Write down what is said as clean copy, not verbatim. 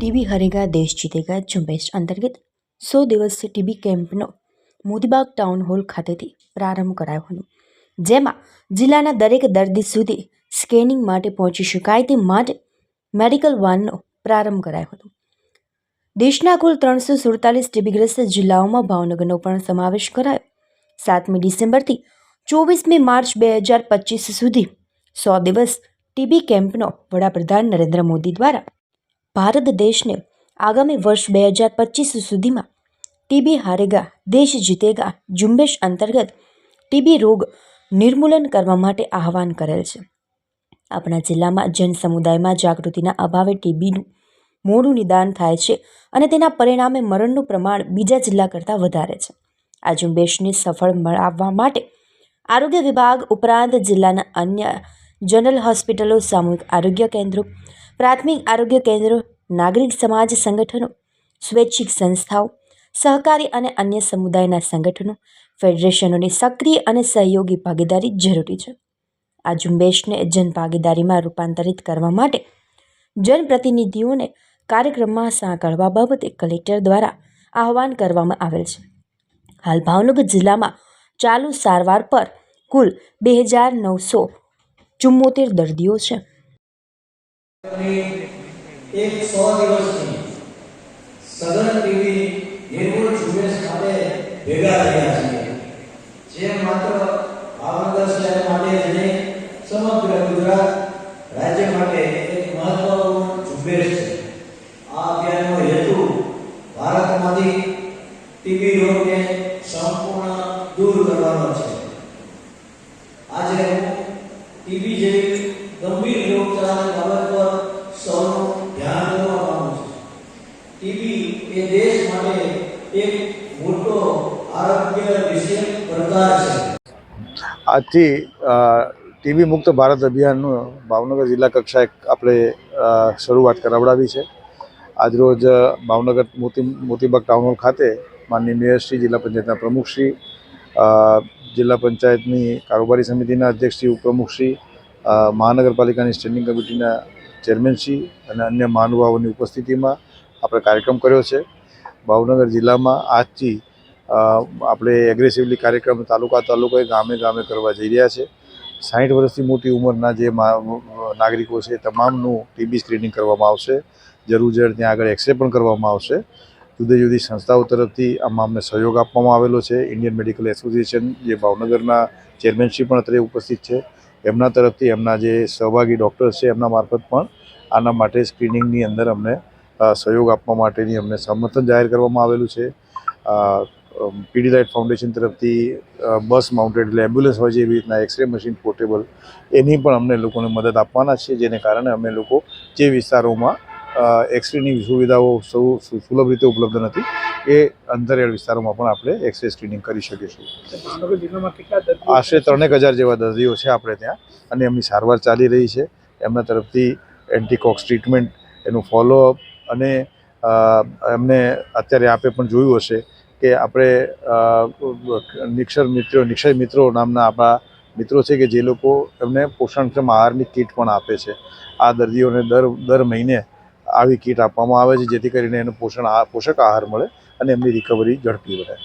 TB હરેગા દેશ જીતેગા ઝુંબેશ અંતર્ગત 100 દિવસીય ટીબી કેમ્પનો મોતીબાગ ટાઉન હોલ ખાતેથી પ્રારંભ કરાયો હતો, જેમાં જિલ્લાના દરેક દર્દી સુધી સ્કેનિંગ માટે પહોંચી શકાય તે માટે મેડિકલ વાનનો પ્રારંભ કરાયો હતો. દેશના કુલ 347 ટીબીગ્રસ્ત જિલ્લાઓમાં ભાવનગરનો પણ સમાવેશ કરાયો. 7મી ડિસેમ્બરથી 24મી માર્ચ 2025 સુધી 100 દિવસ ટીબી કેમ્પનો વડાપ્રધાન નરેન્દ્ર મોદી દ્વારા ભારત દેશને આગામી વર્ષ 2025 સુધીમાં ટીબી હારેગા દેશ જીતેગા ઝુંબેશ અંતર્ગત ટીબી રોગ નિર્મૂલન કરવા માટે આહવાન કરેલ છે. આપણા જિલ્લામાં જન સમુદાયમાં જાગૃતિના અભાવે ટીબીનું મોડું નિદાન થાય છે અને તેના પરિણામે મરણનું પ્રમાણ બીજા જિલ્લા કરતાં વધારે છે. આ ઝુંબેશને સફળ બનાવવા માટે આરોગ્ય વિભાગ ઉપરાંત જિલ્લાના અન્ય જનરલ હોસ્પિટલો, સામૂહિક આરોગ્ય કેન્દ્રો, પ્રાથમિક આરોગ્ય કેન્દ્રો, નાગરિક સમાજ સંગઠનો, સ્વૈચ્છિક સંસ્થાઓ, સહકારી અને અન્ય સમુદાયના સંગઠનો, ફેડરેશનોની સક્રિય અને સહયોગી ભાગીદારી જરૂરી છે. આ ઝુંબેશને જનભાગીદારીમાં રૂપાંતરિત કરવા માટે જનપ્રતિનિધિઓને કાર્યક્રમમાં સાંકળવા બાબતે કલેક્ટર દ્વારા આહવાન કરવામાં આવેલ છે. હાલ ભાવનગર જિલ્લામાં ચાલુ સારવાર પર કુલ 2974 દર્દીઓ છે. એક 100 દિવસની સઘન ટીબી નિર્મૂલ ઝુંબેશ માટે ભેગા થયા છીએ, જે માત્ર ભાવનગર શહેર માટે જ નહીં, સમગ્ર ગુજરાત રાજ્ય માટે એક મહત્વપૂર્ણ ઝુંબેશ છે. આ અભિયાનનો હેતુ ભારતમાંથી ટીબી રોગને સંપૂર્ણ દૂર કરવાનો છે. આજે હું ટીબી જેવી ગંભીર રોગચાળાની બાબત પર સૌનું ધ્યાન દોરવા માંગુ છું. ટીબી એ દેશ માટે એક મોટો આરોગ્ય વિષયક પડકાર છે. આજથી ટીબી મુક્ત ભારત અભિયાનનું ભાવનગર જિલ્લા કક્ષાએ આપણે શરૂઆત કરાવડાવી છે. આજરોજ ભાવનગર મોતીબાગ ટાઉન હોલ ખાતે માનનીય મેયરશ્રી, જિલ્લા પંચાયતના પ્રમુખશ્રી, જિલ્લા પંચાયતની કારોબારી સમિતિના અધ્યક્ષશ્રી, ઉપપ્રમુખશ્રી, મહાનગરપાલિકાની સ્ટેન્ડિંગ કમિટીના ચેરમેનશ્રી અને અન્ય મહાનુભાવોની ઉપસ્થિતિમાં આપણે કાર્યક્રમ કર્યો છે. ભાવનગર જિલ્લામાં આજથી આપણે એગ્રેસિવલી કાર્યક્રમ તાલુકાએ ગામે ગામે કરવા જઈ રહ્યા છે. 60 વર્ષથી મોટી ઉંમરના જે નાગરિકો છે તમામનું ટીબી સ્ક્રીનિંગ કરવામાં આવશે. જરૂર જડ ત્યાં આગળ એક્સરે પણ કરવામાં આવશે. જુદી જુદી સંસ્થાઓ તરફથી આમાં અમને સહયોગ આપવામાં આવેલો છે. ઇન્ડિયન મેડિકલ એસોસિએશન, જે ભાવનગરના ચેરમેનશ્રી પણ અત્રે ઉપસ્થિત છે, એમના તરફથી એમના જે સહભાગી ડૉક્ટર્સ છે એમના મારફત પણ આના માટે સ્ક્રીનિંગની અંદર અમને સહયોગ આપવા માટેની અમને સમર્થન જાહેર કરવામાં આવેલું છે. પીડીલાઇટ ફાઉન્ડેશન તરફથી બસ માઉન્ટેડ, એટલે એમ્બ્યુલન્સ હોય છે એવી રીતના એક્સરે મશીન પોર્ટેબલ, એની પણ અમને લોકોને મદદ આપવાના છે, જેને કારણે અમે લોકો જે વિસ્તારોમાં એક્સરેની સુવિધાઓ સુલભ રીતે ઉપલબ્ધ નથી એ અંતરિયાળ વિસ્તારોમાં પણ આપણે એક્સરે સ્ક્રીનિંગ કરી શકીશું. આશરે 3000 જેવા દર્દીઓ છે આપણે ત્યાં, અને એમની સારવાર ચાલી રહી છે. એમના તરફથી એન્ટીકોક્સ ટ્રીટમેન્ટ, એનું ફોલોઅપ, અને એમને અત્યારે આપે પણ જોયું હશે કે આપણે નિક્ષય મિત્રો નામના આપણા મિત્રો છે કે જે લોકો એમને પોષણક્ષમ આહારની કીટ પણ આપે છે. આ દર્દીઓને દર મહિને આવી કીટ આપવામાં આવે છે, જેથી કરીને એને પોષક આહાર મળે અને એમની રિકવરી ઝડપી રહે.